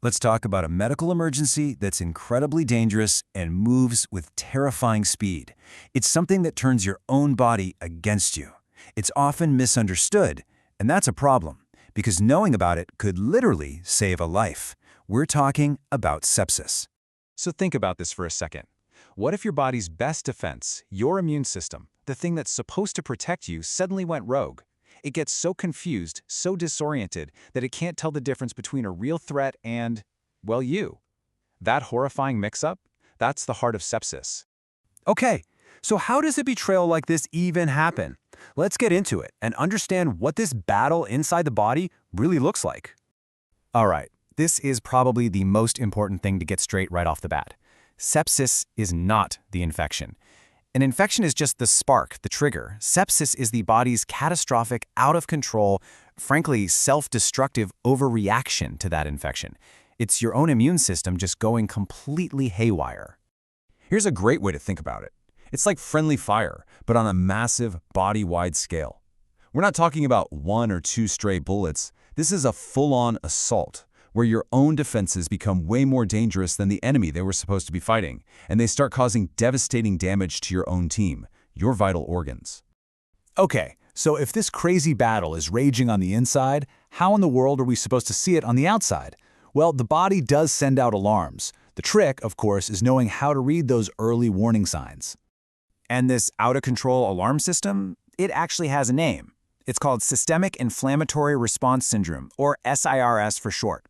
Let's talk about a medical emergency that's incredibly dangerous and moves with terrifying speed. It's something that turns your own body against you. It's often misunderstood, and that's a problem, because knowing about it could literally save a life. We're talking about sepsis. So think about this for a second. What if your body's best defense, your immune system, the thing that's supposed to protect you, suddenly went rogue? It gets so confused, so disoriented, that it can't tell the difference between a real threat and, well, you. That horrifying mix-up? That's the heart of sepsis. Okay, so how does a betrayal like this even happen? Let's get into it and understand what this battle inside the body really looks like. All right, this is probably the most important thing to get straight right off the bat. Sepsis is not the infection. An infection is just the spark, the trigger. Sepsis is the body's catastrophic, out-of-control, frankly, self-destructive overreaction to that infection. It's your own immune system just going completely haywire. Here's a great way to think about it. It's like friendly fire, but on a massive, body-wide scale. We're not talking about 1 or 2 stray bullets. This is a full-on assault, where your own defenses become way more dangerous than the enemy they were supposed to be fighting, and they start causing devastating damage to your own team, your vital organs. Okay, so if this crazy battle is raging on the inside, how in the world are we supposed to see it on the outside? Well, the body does send out alarms. The trick, of course, is knowing how to read those early warning signs. And this out-of-control alarm system, it actually has a name. It's called Systemic Inflammatory Response Syndrome, or SIRS for short.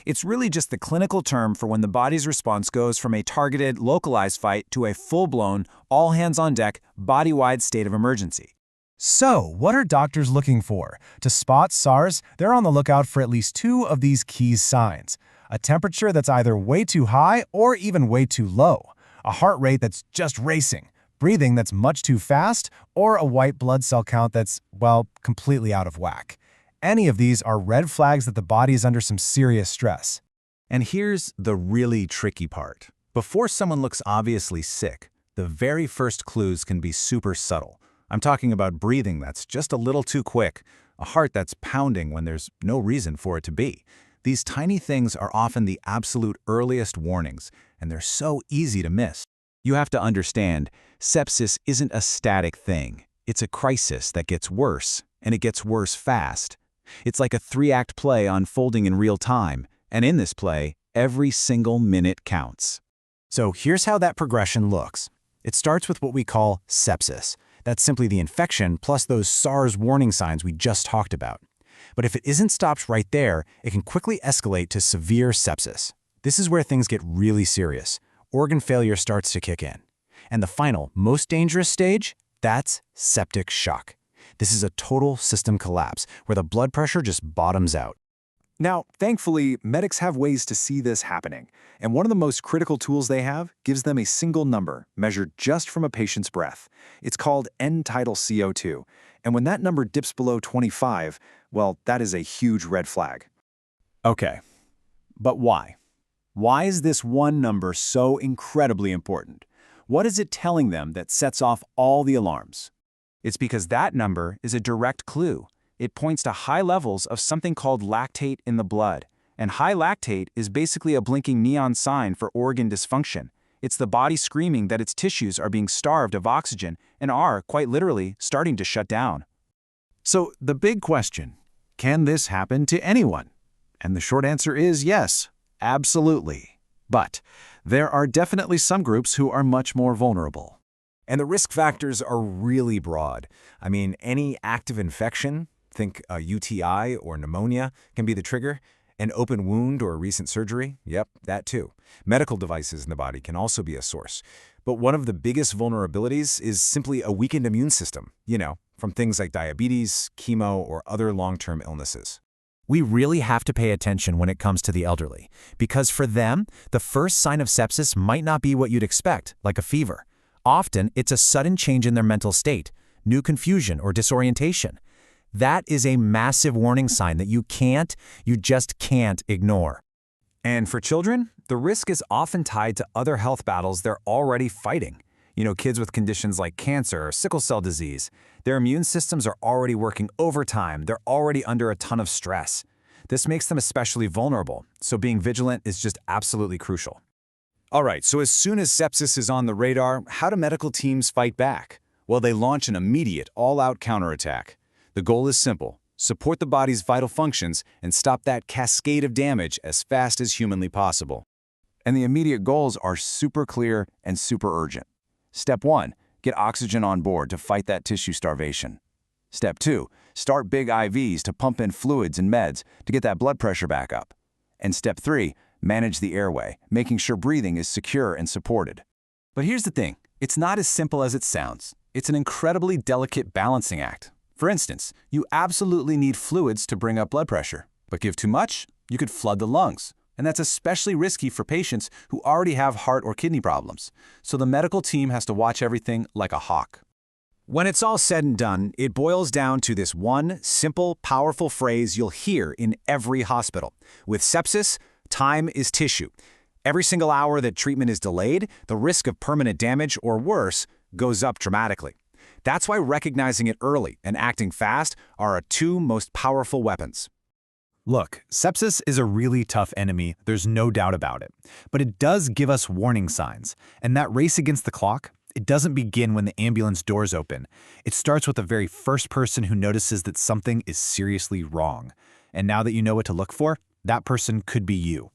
It's really just the clinical term for when the body's response goes from a targeted, localized fight to a full-blown, all-hands-on-deck, body-wide state of emergency. So, what are doctors looking for? To spot SARS, they're on the lookout for at least 2 of these key signs. A temperature that's either way too high or even way too low. A heart rate that's just racing. Breathing that's much too fast, or a white blood cell count that's, well, completely out of whack. Any of these are red flags that the body is under some serious stress. And here's the really tricky part. Before someone looks obviously sick, the very first clues can be super subtle. I'm talking about breathing that's just a little too quick, a heart that's pounding when there's no reason for it to be. These tiny things are often the absolute earliest warnings, and they're so easy to miss. You have to understand, sepsis isn't a static thing. It's a crisis that gets worse, and it gets worse fast. It's like a 3-act play unfolding in real time, and in this play, every single minute counts. So here's how that progression looks. It starts with what we call sepsis. That's simply the infection plus those SARS warning signs we just talked about. But if it isn't stopped right there, it can quickly escalate to severe sepsis. This is where things get really serious. Organ failure starts to kick in. And the final, most dangerous stage, that's septic shock. This is a total system collapse, where the blood pressure just bottoms out. Now, thankfully, medics have ways to see this happening, and one of the most critical tools they have gives them a single number measured just from a patient's breath. It's called end-tidal CO2, and when that number dips below 25, well, that is a huge red flag. Okay, but why? Why is this one number so incredibly important? What is it telling them that sets off all the alarms? It's because that number is a direct clue. It points to high levels of something called lactate in the blood. And high lactate is basically a blinking neon sign for organ dysfunction. It's the body screaming that its tissues are being starved of oxygen and are, quite literally, starting to shut down. So the big question, can this happen to anyone? And the short answer is yes, absolutely. But there are definitely some groups who are much more vulnerable. And the risk factors are really broad. I mean, any active infection, think a UTI or pneumonia, can be the trigger. An open wound or recent surgery, yep, that too. Medical devices in the body can also be a source. But one of the biggest vulnerabilities is simply a weakened immune system, from things like diabetes, chemo, or other long-term illnesses. We really have to pay attention when it comes to the elderly, because for them, the first sign of sepsis might not be what you'd expect, like a fever. Often, it's a sudden change in their mental state, new confusion or disorientation. That is a massive warning sign that you just can't ignore. And for children, the risk is often tied to other health battles they're already fighting. Kids with conditions like cancer or sickle cell disease, their immune systems are already working overtime, they're already under a ton of stress. This makes them especially vulnerable, so being vigilant is just absolutely crucial. All right, so as soon as sepsis is on the radar, how do medical teams fight back? Well, they launch an immediate, all-out counterattack. The goal is simple: support the body's vital functions and stop that cascade of damage as fast as humanly possible. And the immediate goals are super clear and super urgent. Step 1, get oxygen on board to fight that tissue starvation. Step 2, start big IVs to pump in fluids and meds to get that blood pressure back up. And Step 3, manage the airway, making sure breathing is secure and supported. But here's the thing, it's not as simple as it sounds. It's an incredibly delicate balancing act. For instance, you absolutely need fluids to bring up blood pressure, but give too much, you could flood the lungs. And that's especially risky for patients who already have heart or kidney problems. So the medical team has to watch everything like a hawk. When it's all said and done, it boils down to this one simple, powerful phrase you'll hear in every hospital. With sepsis, time is tissue. Every single hour that treatment is delayed, the risk of permanent damage or worse goes up dramatically. That's why recognizing it early and acting fast are our two most powerful weapons. Look, sepsis is a really tough enemy, there's no doubt about it. But it does give us warning signs. And that race against the clock, it doesn't begin when the ambulance doors open. It starts with the very first person who notices that something is seriously wrong. And now that you know what to look for, that person could be you.